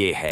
ये है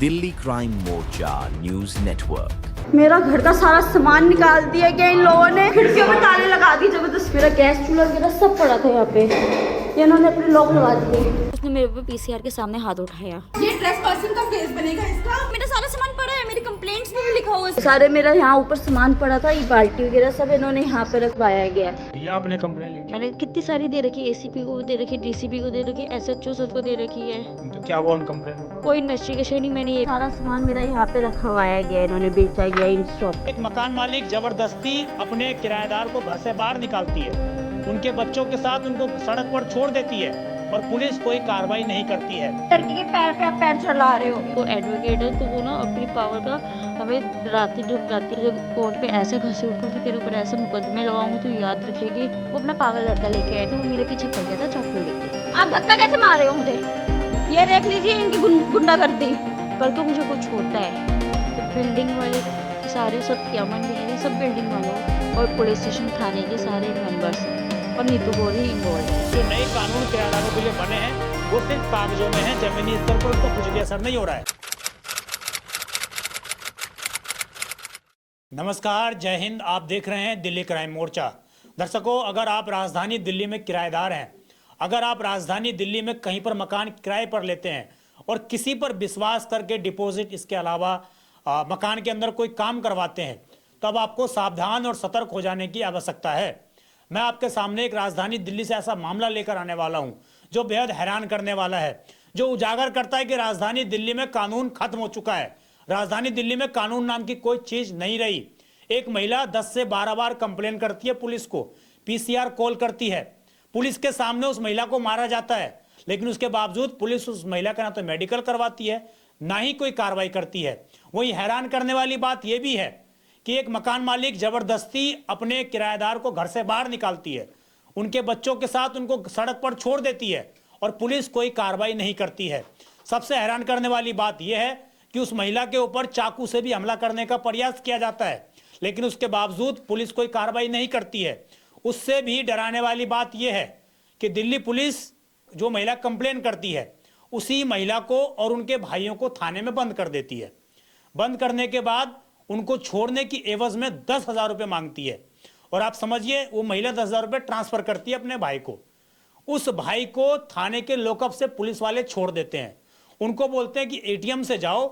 दिल्ली क्राइम मोर्चा news network. मेरा घर का सारा सामान निकाल दिया गया इन लोगों ने, खिड़कियों में ताले लगा दिए जबरदस्त। मेरा गैस चूल्हा वगैरह सब पड़ा था यहाँ पे, ये इन्होंने अपने लॉक लगा दिए। उसने मेरे पे पीसीआर के सामने हाथ उठाया। ये ट्रेस पर्सन का केस बनेगा इसका। मेरा सारा सामान पड़ा है, मेरी कंप्लेंट्स में भी लिखा हुआ है सारे। मेरा यहाँ ऊपर सामान पड़ा था, ये बाल्टी वगैरह सब इन्होंने यहाँ पे रखवाया गया। ये आपने कंप्लेन ली? मैंने कितनी सारी दे रखी, एसीपी को दे रखी, डीसीपी को दे रखी, एसएचओ सबको दे रखी है। तो क्या हुआ उन कंप्लेन? कोई इन्वेस्टिगेशन नहीं। मैंने ये सारा सामान मेरा यहाँ पे रखवाया गया, इन्होंने बेचा गया इन शॉप। एक मकान मालिक जबरदस्ती अपने किराएदार को घर से बाहर निकालती है, उनके बच्चों के साथ उनको सड़क पर छोड़ देती है और पुलिस कोई कार्रवाई नहीं करती है। लड़की के पैर पे आप पैर चला रहे हो। वो एडवोकेट है तो वो ना अपनी पावर का हमें राती ढुकाती है। जब कोर्ट पे ऐसे घसीट कर तेरे ऊपर ऐसे मुकदमे लगाऊंगी तो याद रखेगी। वो अपना पागल लड़का लेके आए थे, वो मेरे पीछे पड़ गया था चाकू लेके। आप धक्का कैसे मार रहे हो मुझे? ये देख लीजिए इनकी गुंडागर्दी। कल को मुझे कुछ होता है तो बिल्डिंग वाले सारे सब क्यामन भी सब बिल्डिंग वालों और पुलिस स्टेशन थाने के सारे मेंबर्स और नीतू गौर ही इन्वॉल्व है। जो नए कानून किराएदारों के लिए बने हैं वो सिर्फ कागजों में है, जमीनी स्तर पर उनको कुछ भी असर नहीं हो रहा है। नमस्कार, जय हिंद। आप देख रहे हैं दिल्ली क्राइम मोर्चा। दर्शकों, अगर आप राजधानी दिल्ली में किराएदार हैं, अगर आप राजधानी दिल्ली में कहीं पर मकान किराए पर लेते हैं और किसी पर विश्वास करके डिपॉजिट इसके अलावा मकान के अंदर कोई काम करवाते हैं, तब आपको सावधान और सतर्क हो जाने की आवश्यकता है। मैं आपके सामने एक राजधानी दिल्ली से ऐसा मामला लेकर आने वाला हूं जो बेहद हैरान करने वाला है, जो उजागर करता है कि राजधानी दिल्ली में कानून खत्म हो चुका है। राजधानी दिल्ली में कानून नाम की कोई चीज नहीं रही। एक महिला 10 से 12 बार कंप्लेन करती है पुलिस को, पीसीआर कॉल करती है, पुलिस के सामने उस महिला को मारा जाता है, लेकिन उसके बावजूद पुलिस उस महिला का ना तो मेडिकल करवाती है, ना ही कोई कार्रवाई करती है। वही हैरान करने वाली बात यह भी है कि एक मकान मालिक जबरदस्ती अपने किराएदार को घर से बाहर निकालती है, उनके बच्चों के साथ उनको सड़क पर छोड़ देती है और पुलिस कोई कार्रवाई नहीं करती है। सबसे हैरान करने वाली बात यह है कि उस महिला के ऊपर चाकू से भी हमला करने का प्रयास किया जाता है, लेकिन उसके बावजूद पुलिस कोई कार्रवाई नहीं करती है। उससे भी डराने वाली बात यह है कि दिल्ली पुलिस जो महिला कंप्लेन करती है उसी महिला को और उनके भाइयों को थाने में बंद कर देती है। बंद करने के बाद उनको छोड़ने की एवज में 10,000 रुपये मांगती है और आप समझिए वो महिला 10,000 रुपये ट्रांसफर करती है अपने भाई को। उस भाई को थाने के लॉकअप से पुलिस वाले छोड़ देते हैं। उनको बोलते हैं कि एटीएम से जाओ,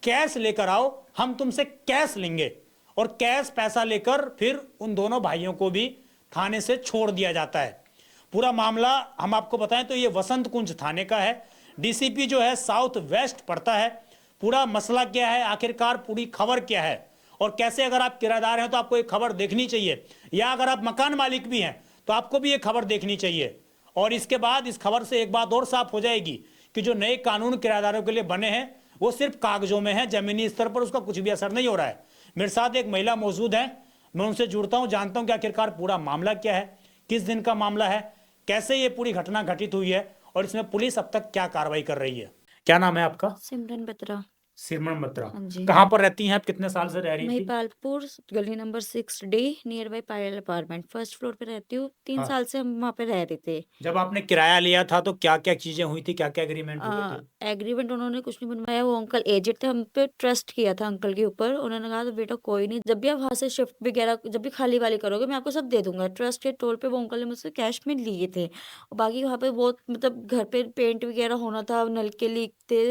कैश लेकर आओ, हम तुमसे कैश लेंगे, और कैश पैसा लेकर फिर उन दोनों भाइयों को भी थाने से छोड़ दिया जाता है। पूरा मामला हम आपको बताएं तो ये वसंत कुंज थाने का है। डीसीपी जो है साउथ वेस्ट पड़ता है। पूरा मसला क्या है, आखिरकार पूरी खबर क्या है और कैसे, अगर आप किराएदार हैं तो आपको ये खबर देखनी चाहिए, या अगर आप मकान मालिक भी हैं तो आपको भी ये खबर देखनी चाहिए। और इसके बाद इस खबर से एक बात और साफ हो जाएगी कि जो नए कानून किराएदारों के लिए बने हैं वो सिर्फ कागजों में है, जमीनी स्तर पर उसका कुछ भी असर नहीं हो रहा है। मेरे साथ एक महिला मौजूद है, मैं उनसे जुड़ता हूँ, जानता हूँ कि आखिरकार पूरा मामला क्या है, किस दिन का मामला है, कैसे ये पूरी घटना घटित हुई है और इसमें पुलिस अब तक क्या कार्रवाई कर रही है। क्या नाम है आपका? सिमरन बत्रा। सिमरन बत्रा। हाँ जी। कहाँ पर रहती हैं आप? कितने साल से रह रही थी? महिपालपुर गली number 6D near by Payal apartment, first floor पे रहती हूँ। 3 साल से हम वहाँ पे रह रहे थे। जब आपने किराया लिया था तो क्या क्या चीजें हुई थी, क्या क्या एग्रीमेंट हुए थे? एग्रीमेंट उन्होंने कुछ नहीं बनवाया। वो अंकल एजेड थे, हम पे ट्रस्ट किया था अंकल के ऊपर। उन्होंने कहा तो बेटा कोई नहीं, जब भी आप वहाँ से शिफ्ट वगैरह जब भी खाली वाली करोगे मैं आपको सब दे दूंगा। ट्रस्ट के तौर पे वो अंकल ने मुझसे कैश में लिए थे। और बाकी वहाँ पे बहुत मतलब घर पे पेंट वगैरह होना था, नल के लीक थे,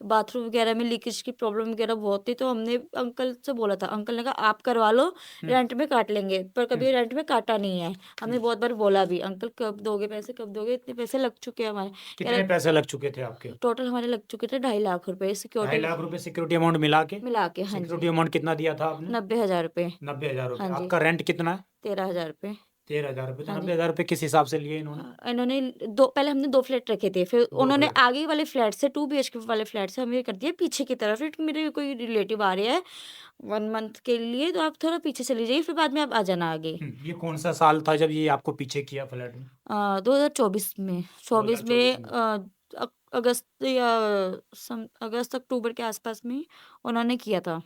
बाथरूम वगैरह में लीकेज की प्रॉब्लम वगैरह बहुत थी। तो हमने अंकल से बोला था, अंकल ने कहा आप करवा लो, रेंट में काट लेंगे, पर कभी रेंट में काटा नहीं है। हमने बहुत बार बोला भी, अंकल कब दोगे पैसे, कब दोगे, इतने पैसे लग चुके हैं हमारे। कितने पैसे लग चुके थे आपके? टोटल हमारे लग चुके थे 2.5 लाख रुपए 2.5 सिक्योरिटी लाख रुपए सिक्योरिटी अमाउंट मिला के? मिला के। हाँ जी। सिक्योरिटी अमाउंट कितना दिया था आपने? 90,000 रुपए। 90,000 रुपए। हाँ जी। आपका रेंट कितना है? 13,000 रुपए। 13,000 रुपए। हाँ जी। 90,000 रुपए किस हिसाब से लिए इन्होंने? इन्होंने पहले हमने 2 फ्लैट रखे थे, फिर उन्होंने आगे वाले फ्लैट से 2 BHK वाले फ्लैट से हमें कर दिया पीछे की तरफ। फिर मेरे कोई रिलेटिव आ रहे हैं 1 मंथ के लिए, तो आप थोड़ा पीछे चली जाइए, फिर बाद में आप आ जाना आगे। ये कौन सा साल था जब ये आपको पीछे किया फ्लैट में? 2024 में 24 में अगस्त या अगस्त अक्टूबर के आसपास में उन्होंने किया था।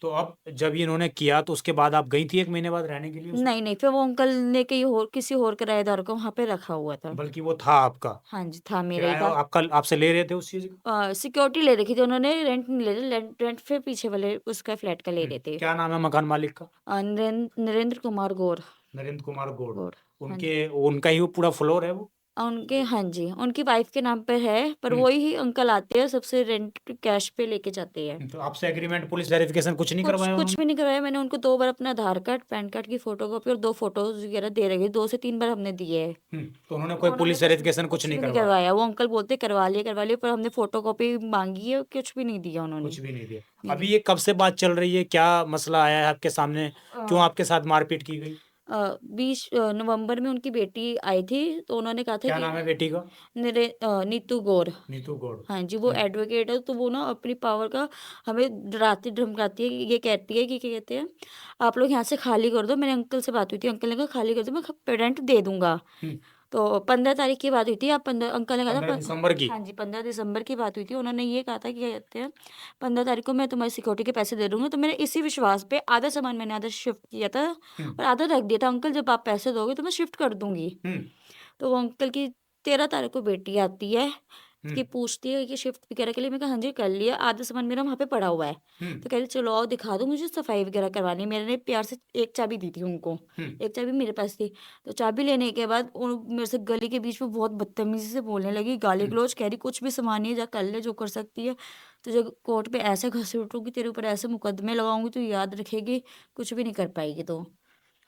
तो अब जब इन्होंने किया तो उसके बाद आप गई थी 1 महीने बाद रहने के लिए उसमें? नहीं, नहीं, फिर वो अंकल ने कहीं और किसी और किराएदार को वहाँ पे रखा हुआ था। बल्कि वो था आपका? हाँ जी, था मेरा ही किराया था। आपका आपसे ले रहे थे उस चीज़ का? सिक्योरिटी ले रखी थी उन्होंने, रेंट नहीं ले रहे, रेंट फिर पीछे वाले उसका फ्लैट का ले रहे थे। क्या नाम है मकान मालिक का? नरेंद्र कुमार गौर। नरेंद्र कुमार गौड़। गौर, हाँ जी। उनके उनका ही वो पूरा फ्लोर है वो? उनके, हाँ जी, उनकी वाइफ के नाम पर है, पर वही ही अंकल आते हैं, सबसे रेंट कैश पे लेके जाते हैं। तो आपसे एग्रीमेंट, पुलिस वेरिफिकेशन कुछ नहीं करवाया कुछ उन्होंने? भी नहीं करवाया मैंने उनको। 2 बार अपना आधार कार्ड, पैन कार्ड की फोटोकॉपी और 2 फोटोज़ वगैरह दे रखी, 2 से 3 बार हमने दिए हैं। तो उन्होंने कोई उन्होंने पुलिस वेरिफिकेशन कुछ नहीं करवाया? करवाया। वो अंकल बोलते करवा लिए, पर हमने फोटोकॉपी माँगी है, कुछ भी नहीं दिया उन्होंने। कुछ भी नहीं दिया। नहीं अभी ये कब से बात चल रही है? क्या मसला आया है आपके सामने? क्यों आपके साथ मारपीट की गई? 20 नवंबर में उनकी बेटी आई थी, तो उन्होंने कहा था क्या कि नाम है बेटी का? नीतू गौर। नीतू गौड़। हाँ जी, वो एडवोकेट है, तो वो ना अपनी पावर का हमें डराती धमकाती है। ये कहती है कि क्या कहते हैं, आप लोग यहाँ से खाली कर दो। मेरे अंकल से बात हुई थी, अंकल ने कहा खाली कर दो, मैं रेंट दे दूंगा। तो 15 तारीख की बात हुई थी। आप 15 अंकल ने कहा था 15 दिसंबर की? हाँ जी, 15 दिसंबर की बात हुई थी। उन्होंने ये कहा था कि क्या कहते हैं, 15 तारीख को मैं तुम्हारी सिक्योरिटी के पैसे दे दूंगा। तो मैंने इसी विश्वास पे आधा सामान मैंने आधा शिफ्ट किया था और आधा रख दिया था। अंकल जब आप पैसे दोगे तो मैं शिफ्ट कर दूंगी। तो वो अंकल की 13 तारीख को बेटी आती है कि पूछती है कि शिफ्ट वगैरह के लिए। मैं कहा हाँ जी कर लिया, आधा सामान मेरा वहाँ पे पड़ा हुआ है। तो कह रही चलो आओ दिखा दो, मुझे सफाई वगैरह करवानी है। मैंने प्यार से एक चाबी दी थी उनको, एक चाबी मेरे पास थी। तो चाबी लेने के बाद मेरे से गली के बीच में बहुत बदतमीजी से बोलने लगी, गाली गलौज, कह रही कुछ भी सामान नहीं है, जा कर ले जो कर सकती है। तो जब कोर्ट पे ऐसे घसीटूंगी, तेरे ऊपर ऐसे मुकदमे लगाऊंगी तो याद रखेगी, कुछ भी नहीं कर पाएगी। तो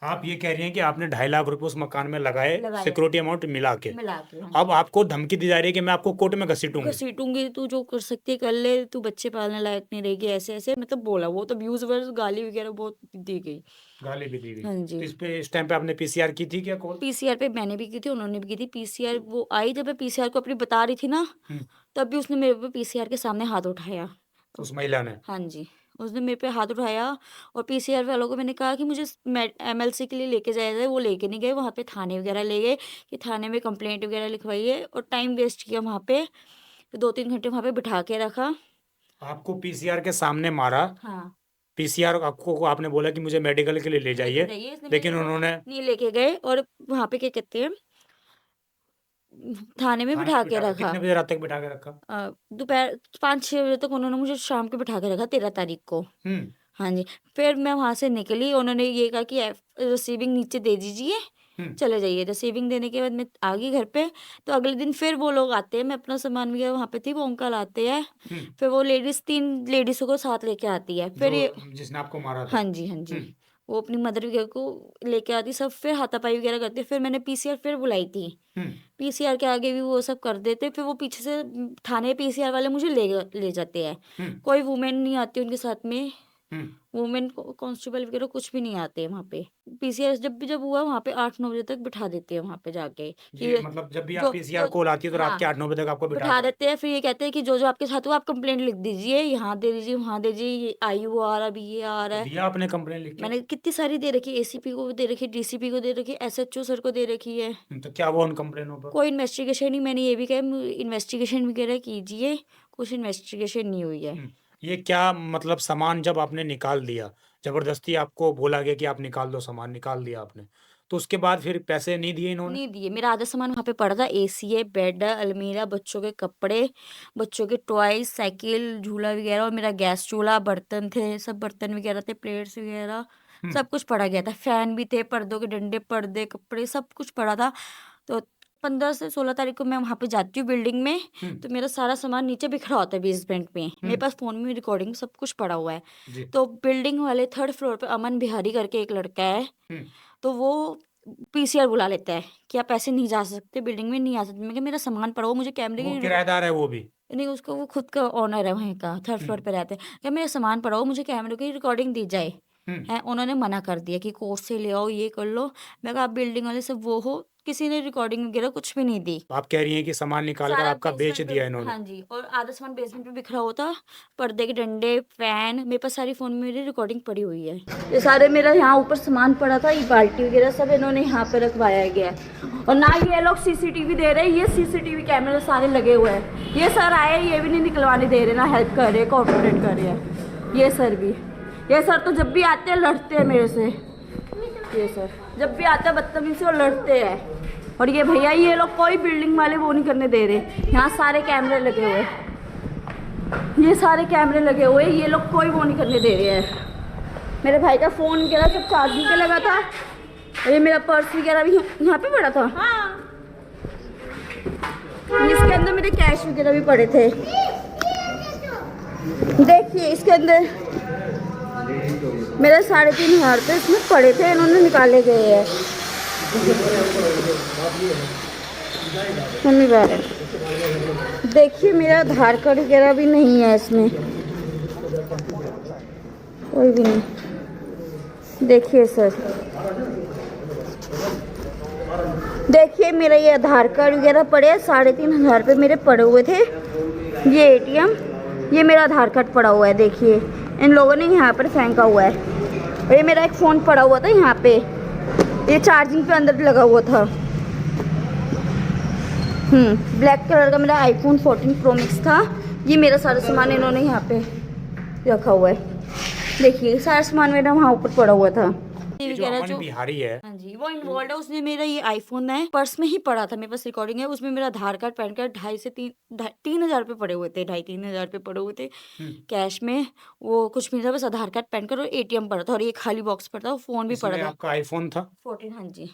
आप ये कह रही हैं कि आपने 2.5 लाख रुपए उस मकान में लगाए, लगाया सिक्योरिटी अमाउंट मिला के। मिला के, हाँ अब आपको धमकी दी जा रही है कि मैं आपको कोर्ट में घसीटूंगी। घसीटूंगी, तू जो कर सकती है कर ले, तू बच्चे पालने लायक नहीं रहेगी, ऐसे ऐसे मतलब बोला। वो तो व्यूज वर्स गाली वगैरह बहुत दी गई। गाली भी दी गई। हाँ तो जी, इस टाइम पे आपने पीसीआर की थी क्या कॉल? पीसीआर पे मैंने भी की थी, उन्होंने भी की थी पीसीआर। वो आई जब मैं पीसीआर को अपनी बता रही थी ना, तब भी उसने मेरे पे पीसीआर के सामने हाथ उठाया। उस महिला ने? हाँ जी, उसने मेरे पे हाथ उठाया। और पीसीआर वालों को मैंने कहा कि मुझे एमएलसी के लिए लेके जाया जाए, वो लेके नहीं गए। वहाँ पे थाने वगैरह ले गए कि थाने में कंप्लेंट वगैरह लिखवाइए, और टाइम वेस्ट किया वहाँ पे। 2-3 घंटे वहाँ पे बिठा के रखा। आपको पीसीआर के सामने मारा? हाँ, पीसीआर आपको, आपने बोला कि मुझे मेडिकल के लिए ले लेके जाइए, जाइए, इसने लेकिन मेरे को उन्होंने नहीं लेके गए। और वहाँ पे क्या कहते हैं, थाने में थाने बिठा में के बिठा रखा। कितने बजे रात तक बिठा के रखा? दोपहर 5-6 बजे तक उन्होंने मुझे शाम के बिठा के रखा, 13 तारीख को। हम्म हाँ जी, फिर मैं वहाँ से निकली। उन्होंने ये कहा कि रिसीविंग नीचे दे दीजिए, चले जाइए। रिसीविंग देने के बाद मैं आ गई घर पे। तो अगले दिन फिर वो लोग आते हैं, मैं अपना सामान वगैरह वहाँ पे थी, वो अंकल आते हैं। फिर वो लेडीज 3 लेडीज़ों को साथ लेके आती है। फिर ये जिसने आपको मारा था? हाँ जी, हाँ जी, वो अपनी मदर वगैरह को लेके आती, सब फिर हाथापाई वगैरह करते। फिर मैंने पीसीआर फिर बुलाई थी। पीसीआर के आगे भी वो सब कर देते। फिर वो पीछे से थाने पीसीआर वाले मुझे ले जाते हैं। कोई वुमेन नहीं आती उनके साथ में, वुमेन कांस्टेबल वगैरह कुछ भी नहीं आते हैं वहाँ पे। पीसीआर जब हुआ वहाँ पे 8-9 बजे तक बिठा देते हैं वहाँ पे जाके ये कि मतलब जब भी आप जो पीसीआर जो कॉल आती है तो रात हाँ के 8-9 बजे तक आपको बिठा देते हैं। फिर ये कहते हैं कि जो जो आपके साथ हुआ आप कंप्लेंट लिख दीजिए, यहाँ दे दीजिए, वहाँ दे दीजिए, ये आयु आ रहा, अभी ये आ रहा है। दिया आपने कंप्लेन लिख के? मैंने कितनी सारी दे रखी, एसीपी को दे रखी, डीसीपी को दे रखी, एसएचओ सर को दे रखी है। तो क्या वो उन कंप्लेनों पर? कोई इन्वेस्टिगेशन नहीं। मैंने ये भी कहा इन्वेस्टिगेशन वगैरह कीजिए, कुछ इन्वेस्टिगेशन नहीं हुई है। ये क्या मतलब सामान जब आपने निकाल दिया, जबरदस्ती आपको बोला गया कि आप निकाल दो, सामान निकाल दिया आपने, तो उसके बाद फिर पैसे नहीं दिए इन्होंने? नहीं दिए। मेरा आधा सामान वहाँ पे पड़ा था, एसी है, बेड है, अलमीरा, बच्चों के कपड़े, बच्चों के टॉयज, साइकिल, झूला वगैरह, और मेरा गैस चूल्हा, बर्तन थे, सब बर्तन वगैरह थे, प्लेट्स वगैरह, सब कुछ पड़ा गया था। फैन भी थे, पर्दों के डंडे, पर्दे, कपड़े, सब कुछ पड़ा था। तो 15 से 16 तारीख को मैं वहाँ पे जाती हूँ बिल्डिंग में, तो मेरा सारा सामान नीचे बिखरा होता है बेसमेंट में। मेरे पास फ़ोन में रिकॉर्डिंग सब कुछ पड़ा हुआ है। जी। तो बिल्डिंग वाले 3rd फ्लोर पे अमन बिहारी करके एक लड़का है, तो वो पीसीआर बुला लेता है कि आप ऐसे नहीं जा सकते, बिल्डिंग में नहीं आ सकते। मैं कहा मेरा सामान पड़ा हो, मुझे कैमरे वो की किराएदार है वो भी? नहीं, उसको वो खुद का ओनर है वहीं का, 3rd फ्लोर पे रहते हैं। क्या मेरा सामान पड़ा हो, मुझे कैमरे की रिकॉर्डिंग दी जाए। हैं, उन्होंने मना कर दिया कि कोर्ट से ले आओ, ये कर लो। मैं कहा आप बिल्डिंग वाले सब वो हो किसी ने रिकॉर्डिंग वगैरह कुछ भी नहीं दी। तो आप कह रही हैं कि सामान निकाल कर सारा आपका बेच बेसमेंट पे, दिया इन्होंने। हाँ जी, और आधा सामान बेसमेंट पे बिखरा हुआ था, पर्दे के डंडे, फैन, मेरे पास सारी फोन में मेरी रिकॉर्डिंग पड़ी हुई है। ये सारे मेरा यहाँ ऊपर सामान पड़ा था, ये बाल्टी वगैरह सब इन्होंने यहाँ पे रखवाया गया है। और ना ये लोग सीसीटीवी दे रहे हैं, ये सीसीटीवी कैमरे सारे लगे हुए हैं। ये सर आए, ये भी नहीं निकलवाने दे रहे, ना हेल्प कर रहे, कोऑपरेट कर रहे हैं। ये सर भी, ये सर तो जब भी आते हैं लड़ते हैं मेरे से। ये सर जब भी आते हैं बदतमीजी से और लड़ते हैं। और ये भैया, ये लोग कोई बिल्डिंग वाले वो नहीं करने दे रहे। यहाँ सारे कैमरे लगे हुए, ये सारे कैमरे लगे हुए, ये लोग कोई वो नहीं करने दे रहे हैं। मेरे भाई का फ़ोन वगैरह सब चार्जिंग पे लगा था, और ये मेरा पर्स वगैरह भी यहाँ पे पड़ा था। इसके अंदर मेरे कैश वगैरह भी पड़े थे। देखिए इसके अंदर मेरे 3,500 रुपये इसमें पड़े थे, इन्होंने निकाले गए हैं। मम्मी बाहर देखिए, मेरा आधार कार्ड वगैरह भी नहीं है इसमें, कोई भी नहीं। देखिए सर, देखिए मेरा ये आधार कार्ड वगैरह पड़े, 3,500 रुपये मेरे पड़े हुए थे। ये ATM, ये मेरा आधार कार्ड पड़ा हुआ है। देखिए इन लोगों ने यहाँ पर फेंका हुआ है। और ये मेरा एक फ़ोन पड़ा हुआ था यहाँ पे, ये चार्जिंग पे अंदर लगा हुआ था। ब्लैक कलर का मेरा iPhone 14 Pro Max था। ये मेरा सारा सामान इन्होंने यहाँ पे रखा हुआ है। देखिए सारा सामान मेरा वहाँ ऊपर पड़ा हुआ था। ये जो अमन बिहारी है, हाँ जी, वो इन्वॉल्व है। उसने मेरा ये आईफोन है, पर्स में ही पड़ा था, मेरे पास रिकॉर्डिंग है, उसमें मेरा आधार कार्ड, पैन कार्ड, 2,500 से 3,000 रुपये पड़े हुए थे, 2,500-3,000 रुपये पड़े हुए थे कैश में। वो कुछ भी नहीं था, बस आधार कार्ड, पैन कार्ड और ATM पड़ा था, और ये खाली बॉक्स पड़ा था, फोन भी पड़ा इसमें था। आपका आईफोन था? 14, हाँ जी,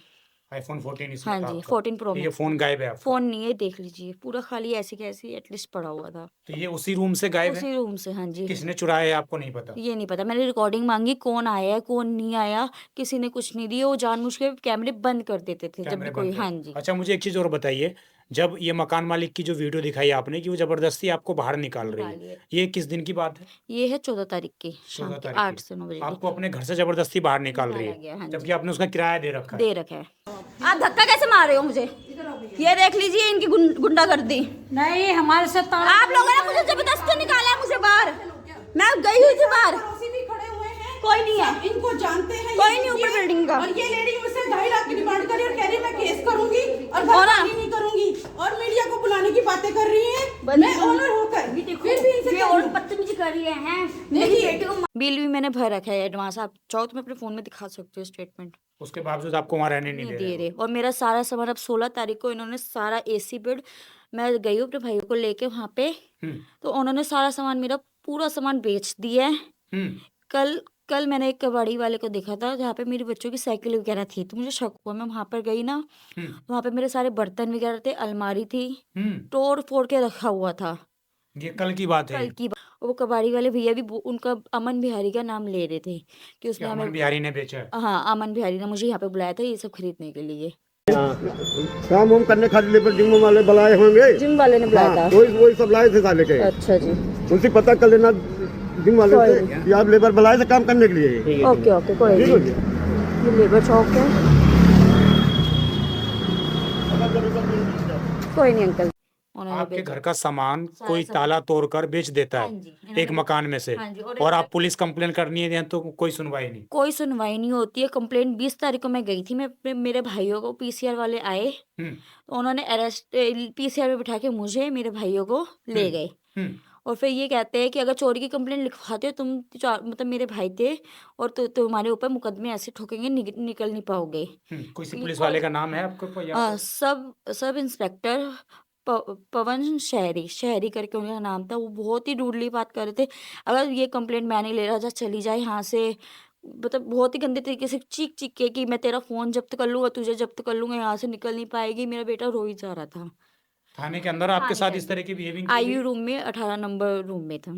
iPhone 14 इसमें हाँ था जी, आपका? 14 Pro तो ये Max। फोन गायब है आपका? फोन नहीं है, देख लीजिए, पूरा खाली ऐसे कैसे एटलीस्ट पड़ा हुआ था तो ये उसी रूम से गायब है? उसी रूम से। हाँ जी, किसने चुराया है आपको नहीं पता? ये नहीं पता। मैंने रिकॉर्डिंग मांगी, कौन आया है कौन नहीं आया, किसी ने कुछ नहीं दिया। वो जानबूझ के कैमरे बंद कर देते थे जब कैमरे भी कोई। बंद थे। हाँ जी, अच्छा मुझे एक चीज और बताइए, जब ये मकान मालिक की जो वीडियो दिखाई आपने कि वो जबरदस्ती आपको बाहर निकाल रही है, निकालिए। ये किस दिन की बात है? ये है 14 तारीख की शाम 14 के तारीख 8 की। से 9 बजे आपको अपने घर से जबरदस्ती बाहर निकाल रही निकाला गया, हाँ है, जी। जबकि आपने उसका किराया दे रखा है। दे रखा है। आप धक्का कैसे मार रहे हो मुझे? ये देख लीजिए इनकी गुंडागर्दी। नहीं, हमारे साथ आप लोगों ने मुझे जबरदस्ती निकाला है मुझे बाहर। मैं गई हुई थी बाहर, पड़ोसी भी खड़े हुए हैं, कोई नहीं है, सब इनको जानते हैं। कोई ये- नहीं ऊपर ये- बिल्डिंग का। और ये लेडी मुझसे 2.5 लाख की डिमांड कर रही है और कह रही है मैं केस करूंगी और और भरपाई नहीं करूंगी, और मीडिया को बुलाने की बातें कर रही है। मैं ऑनर होकर फिर भी इनसे ये और बदतमीजी कर रही है। मेरी बेटी को बिल भी मैंने भर रखा है एडवांस। आप चाहो तो मैं अपने फोन में दिखा सकती हूँ स्टेटमेंट। उसके बावजूद आपको वहाँ रहने नहीं नहीं दे दे रहे? रहे। और मेरा सारा सामान अब 16 तारीख को इन्होंने सारा AC बेड, मैं गई हूँ अपने भाइयों को लेके वहाँ पे, हम्म तो उन्होंने सारा सामान, मेरा पूरा सामान बेच दिया है। हम्म कल मैंने एक कबाड़ी वाले को देखा था जहाँ पे मेरे बच्चों की साइकिल वगैरह थी, तो मुझे शक हुआ। मैं वहाँ पर गई ना, हम्म वहाँ पे मेरे सारे बर्तन वगैरह थे, अलमारी थी, हम्म तोड़ फोड़ के रखा हुआ था। ये कल की बात है? कल की वो कबाड़ी वाले भैया भी उनका अमन बिहारी का नाम ले रहे थे कि क्या उसने अमन हमें, बिहारी ने बेचा है? हाँ अमन बिहारी ने मुझे यहाँ पे बुलाया था ये सब खरीदने के लिए। काम वाम करने खातिर लेबर जिम वाले बुलाए होंगे। जिम वाले ने बुलाया था। वही सब लाए थे साले के। अच्छा जी, उनसे पता कर लेना जिम वाले से कि आप लेबर बुलाए थे काम करने के लिए। ओके ओके, कोई ठीक है नहीं। जी। ये लेबर चौक है, कोई नहीं अंकल। उन्होंने आपके बेचा। घर का सामान सारा कोई सामान। ताला तोड़कर बेच देता हाँ है जी, इन्होंने एक मकान में से, हाँ जी, और और एक- आप पुलिस कंप्लेन करनी है तो कोई सुनवाई नहीं? कोई सुनवाई नहीं होती है। कंप्लेंट 20 तारीख को मैं गई थी, मेरे भाइयों को PCR वाले आए, हम्म तो उन्होंने अरेस्ट PCR में बिठा के मुझे मेरे भाइयों को ले गए। हम्म और फिर ये कहते हैं कि अगर चोरी की कंप्लेंट लिखवाते हो तुम, मतलब मेरे भाई थे, और तुम्हारे ऊपर मुकदमे ऐसे ठोकेंगे, निकल नहीं पाओगे। किसी पुलिस वाले का नाम है आपको या? सब इंस्पेक्टर पवन शहरी करके उनका नाम था। वो बहुत ही रूडली बात कर रहे थे, अगर ये कंप्लेंट मैं नहीं ले रहा था चली जाए यहाँ से, मतलब बहुत ही गंदे तरीके से चीख चीख के कि मैं तेरा फोन जब्त कर लूंगा, तुझे जब्त कर लूंगा, यहाँ से निकल नहीं पाएगी। मेरा बेटा रो ही जा रहा था। थाने के अंदर आपके साथ इस तरह की बिहेविंग की IU रूम में 18 नंबर रूम में था।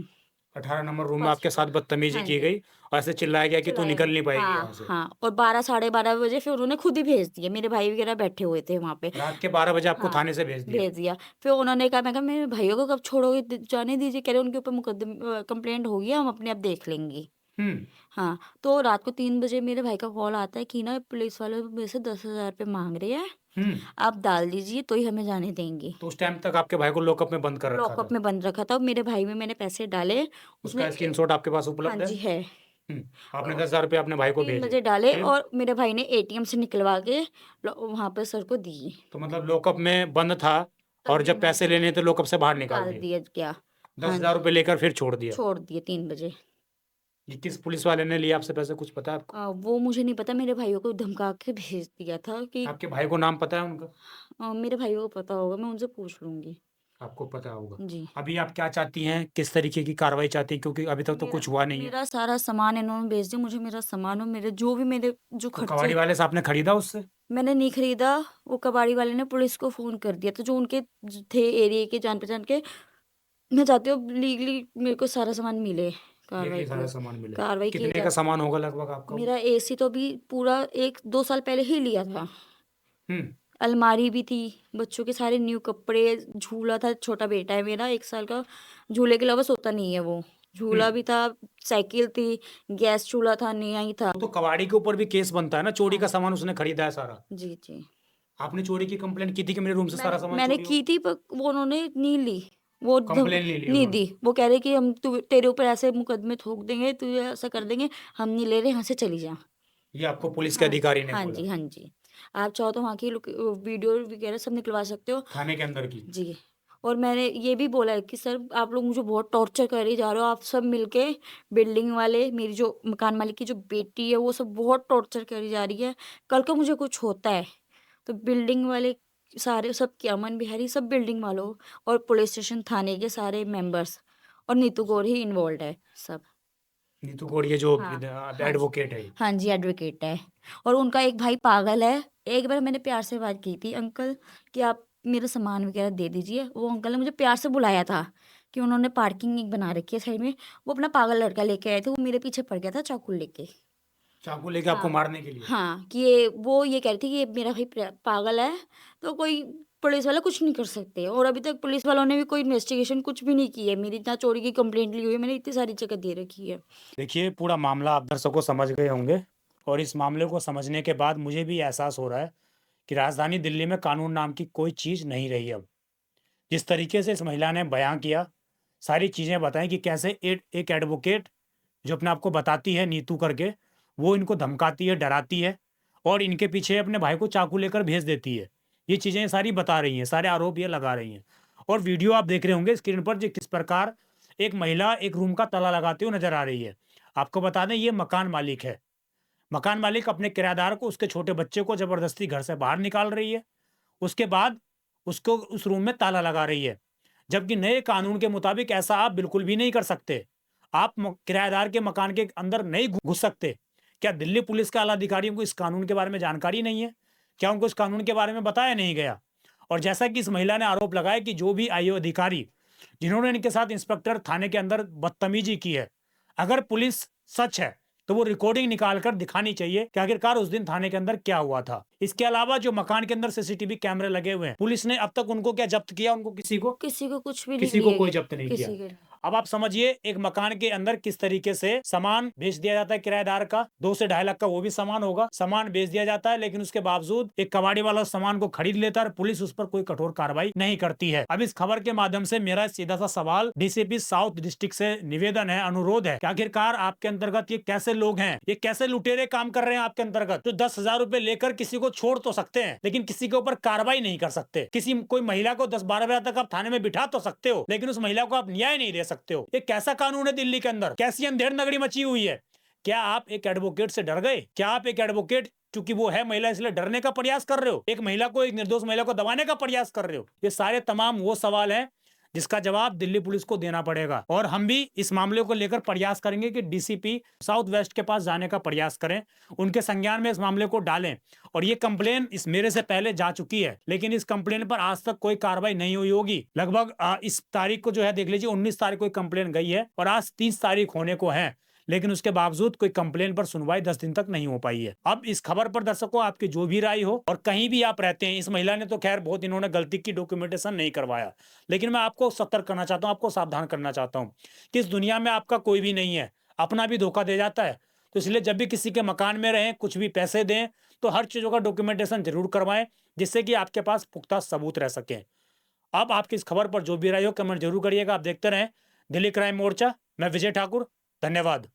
18 नंबर रूम में आपके साथ बदतमीजी की गई और ऐसे चिल्लाया गया कि तू निकल नहीं पाएगी यहाँ से? हाँ, और 12 साढ़े 12 बजे फिर उन्होंने खुद ही भेज दिया। मेरे भाई वगैरह बैठे हुए थे वहाँ पे, रात के 12 बजे आपको हाँ, थाने से भेज दिया? भेज दिया। फिर उन्होंने कहा, मैं कहा मेरे भाइयों को कब छोड़ोगे, जाने दीजिए। कह रहे उनके ऊपर कंप्लेंट होगी, हम अपने आप देख लेंगे। हाँ, तो रात को 3 बजे मेरे भाई का कॉल आता है कि ना पुलिस वाले मेरे से 10,000 रुपये मांग रहे हैं आप डाल दीजिए तो ही हमें जाने देंगे। तो उस टाइम तक आपके भाई को लॉकअप में बंद कर रखा लॉकअप था। में बंद रखा था और मेरे भाई में मैंने पैसे डाले, उसने उसका स्क्रीनशॉट आपके पास हाँ उपलब्ध जी है? है। आपने 10,000 रुपये अपने भाई को 3 भेजे, बजे डाले फिर? और मेरे भाई ने एटीएम से निकलवा के वहाँ पर सर को दिए। तो मतलब लॉकअप में बंद था और तभी जब पैसे लेने थे लॉकअप से बाहर निकाल निकाल दिए। दिया गया। हाँ 10,000 रुपये लेकर फिर छोड़ दिया। छोड़ दिए 3 बजे। ये किस पुलिस वाले ने लिया आपसे पैसे, कुछ पता है आपको? वो मुझे नहीं पता, मेरे भाइयों को धमका के भेज दिया था कि आपके भाई को नाम पता है उनका? मेरे भाइयों को पता होगा, मैं उनसे पूछ लूँगी। आपको पता होगा। जी। अभी आप क्या चाहती हैं, किस तरीके की कार्रवाई चाहती हैं, क्योंकि अभी तक तो कुछ हुआ नहीं है? मेरा सारा सामान इन्होंने बेच दिया, मुझे मेरा सामान और मेरे जो भी मेरे जो तो खर्चे कबाड़ी वाले से आपने खरीदा उससे? मैंने नहीं खरीदा, वो कबाड़ी वाले ने पुलिस को फ़ोन कर दिया। तो जो उनके थे एरिया के जान-पहचान के, मैं चाहती हूँ लीगली मेरे को सारा सामान मिले, कार्रवाई सारा की सामान मिले। कार्रवाई की कितने का जाए। सामान होगा लगभग आपका? मेरा एसी तो अभी पूरा 1-2 साल पहले ही लिया था। हम्म अलमारी भी थी, बच्चों के सारे न्यू कपड़े, झूला था, छोटा बेटा है मेरा 1 साल का, झूले के अलावा सोता नहीं है वो। झूला भी था, साइकिल थी, गैस चूल्हा था, नया ही था। तो कबाड़ी के ऊपर भी केस बनता है ना, चोरी का सामान उसने खरीदा है सारा। जी, जी। आपने चोरी की कंप्लेंट की थी कि मेरे रूम से सारा सामान मैंने चोरी हो? की थी पर वो उन्होंने नहीं ली। वो कंप्लेन नहीं ली नहीं उन्होंने? दी। वो कह रहे कि हम तेरे ऊपर ऐसे मुकदमे ठोक देंगे, तुझे ऐसा कर देंगे, हम नहीं ले रहे, यहाँ से चली जा। ये आपको पुलिस के अधिकारी ने हाँ बोला? जी, हाँ जी। आप चाहो तो वहाँ की वीडियो वगैरह सब निकलवा सकते हो। थाने के अंदर की? जी। और मैंने ये भी बोला है कि सर आप लोग मुझे बहुत टॉर्चर कर ही जा रहे हो, आप सब मिलके बिल्डिंग वाले, मेरी जो मकान मालिक की जो बेटी है वो सब बहुत टॉर्चर करी जा रही है। कल को मुझे कुछ होता है तो बिल्डिंग वाले सारे सब, क्या अमन बिहारी सब बिल्डिंग वालों और पुलिस स्टेशन थाने के सारे मेंबर्स और नीतू गौर ही इन्वॉल्व है सब। नीतू गौड़ ये जो हाँ, एडवोकेट है? हाँ जी, एडवोकेट है। और उनका एक भाई पागल है। एक बार मैंने प्यार से बात की थी, अंकल कि आप मेरा सामान वगैरह दे दीजिए। वो अंकल ने मुझे प्यार से बुलाया था कि उन्होंने पार्किंग एक बना रखी है साइड में। वो अपना पागल लड़का लेके आए थे, वो मेरे पीछे पड़ गया था चाकू लेके। चाकू लेके आपको मारने के लिए? हाँ, कि वो ये कह रही थी कि ये मेरा भाई पागल है, तो कोई पुलिस वाला कुछ नहीं कर सकते। और अभी तक पुलिस वालों ने भी कोई इन्वेस्टिगेशन कुछ भी नहीं की है। मेरी ना चोरी की कंप्लेंट ली हुई है, मैंने इतनी सारी जगह दे रखी है। देखिए, पूरा मामला आप दर्शकों समझ गए होंगे और इस मामले को समझने के बाद मुझे भी एहसास हो रहा है कि राजधानी दिल्ली में कानून नाम की कोई चीज़ नहीं रही अब। जिस तरीके से इस महिला ने बयां किया, सारी चीज़ें बताई कि कैसे एक एडवोकेट जो अपने आप को बताती है नीतू करके, वो इनको धमकाती है, डराती है और इनके पीछे अपने भाई को चाकू लेकर भेज देती है। ये चीज़ें सारी बता रही हैं, सारे आरोप ये लगा रही हैं। और वीडियो आप देख रहे होंगे स्क्रीन पर, जो किस प्रकार एक महिला एक रूम का ताला लगाते हुए नजर आ रही है। आपको बता दें, ये मकान मालिक है। मकान मालिक अपने किराएदार को, उसके छोटे बच्चे को जबरदस्ती घर से बाहर निकाल रही है। उसके बाद उसको उस रूम में ताला लगा रही है, जबकि नए कानून के मुताबिक ऐसा आप बिल्कुल भी नहीं कर सकते। आप किराएदार के मकान के अंदर नहीं घुस सकते। क्या दिल्ली पुलिस के आला अधिकारियों को इस कानून के बारे में जानकारी नहीं है? क्या उनको इस कानून के बारे में बताया नहीं गया? और जैसा कि इस महिला ने आरोप लगाया कि जो भी आईओ अधिकारी जिन्होंने इनके साथ इंस्पेक्टर थाने के अंदर बदतमीजी की है, अगर पुलिस सच है तो वो रिकॉर्डिंग निकाल कर दिखानी चाहिए कि आखिरकार उस दिन थाने के अंदर क्या हुआ था। इसके अलावा जो मकान के अंदर सीसीटीवी कैमरे लगे हुए हैं, पुलिस ने अब तक उनको क्या जब्त किया? उनको किसी को कुछ भी किसी नहीं को लिए कोई गए, जब्त नहीं किसी किया। के। अब आप समझिए एक मकान के अंदर किस तरीके से सामान बेच दिया जाता है किराएदार का, 2 से 2.5 लाख का वो भी सामान होगा, सामान बेच दिया जाता है, लेकिन उसके बावजूद एक कबाड़ी वाला उस सामान को खरीद लेता है, पुलिस उस पर कोई कठोर कार्रवाई नहीं करती है। अब इस खबर के माध्यम से मेरा सीधा सा सवाल डीसीपी साउथ डिस्ट्रिक्ट से निवेदन है, अनुरोध है कि आखिरकार आपके अंतर्गत ये कैसे लोग हैं, ये कैसे लुटेरे काम कर रहे हैं आपके अंतर्गत, जो 10,000 रुपए लेकर किसी को छोड़ तो सकते हैं लेकिन किसी के ऊपर कार्रवाई नहीं कर सकते। कोई महिला को 10-12 बजे तक आप थाने में बिठा तो सकते हो, लेकिन उस महिला को आप न्याय नहीं दे सकते हो। ये कैसा कानून है दिल्ली के अंदर? कैसी अंधेर नगरी मची हुई है? क्या आप एक एडवोकेट से डर गए? क्या आप एक एडवोकेट चूंकि वो है महिला इसलिए डरने का प्रयास कर रहे हो? एक महिला को, एक निर्दोष महिला को दबाने का प्रयास कर रहे हो? ये सारे तमाम वो सवाल हैं जिसका जवाब दिल्ली पुलिस को देना पड़ेगा। और हम भी इस मामले को लेकर प्रयास करेंगे कि डीसीपी साउथ वेस्ट के पास जाने का प्रयास करें, उनके संज्ञान में इस मामले को डालें। और ये कंप्लेन इस मेरे से पहले जा चुकी है, लेकिन इस कंप्लेन पर आज तक कोई कार्रवाई नहीं हुई होगी। लगभग इस तारीख को जो है देख लीजिए, 19 तारीख को कंप्लेन गई है और आज 30 तारीख होने को है, लेकिन उसके बावजूद कोई कंप्लेन पर सुनवाई 10 दिन तक नहीं हो पाई है। अब इस खबर पर दर्शकों आपकी जो भी राय हो, और कहीं भी आप रहते हैं, इस महिला ने तो खैर बहुत इन्होंने गलती की, डॉक्यूमेंटेशन नहीं करवाया, लेकिन मैं आपको सतर्क करना चाहता हूं, आपको सावधान करना चाहता हूं कि इस दुनिया में आपका कोई भी नहीं है, अपना भी धोखा दे जाता है। तो इसलिए जब भी किसी के मकान में रहें, कुछ भी पैसे दें तो हर चीजों का डॉक्यूमेंटेशन जरूर करवाएं। जिससे कि आपके पास पुख्ता सबूत रह सके। अब आपकी इस खबर पर जो भी राय हो कमेंट जरूर करिएगा। आप देखते रहें दिल्ली क्राइम मोर्चा। मैं विजय ठाकुर, धन्यवाद।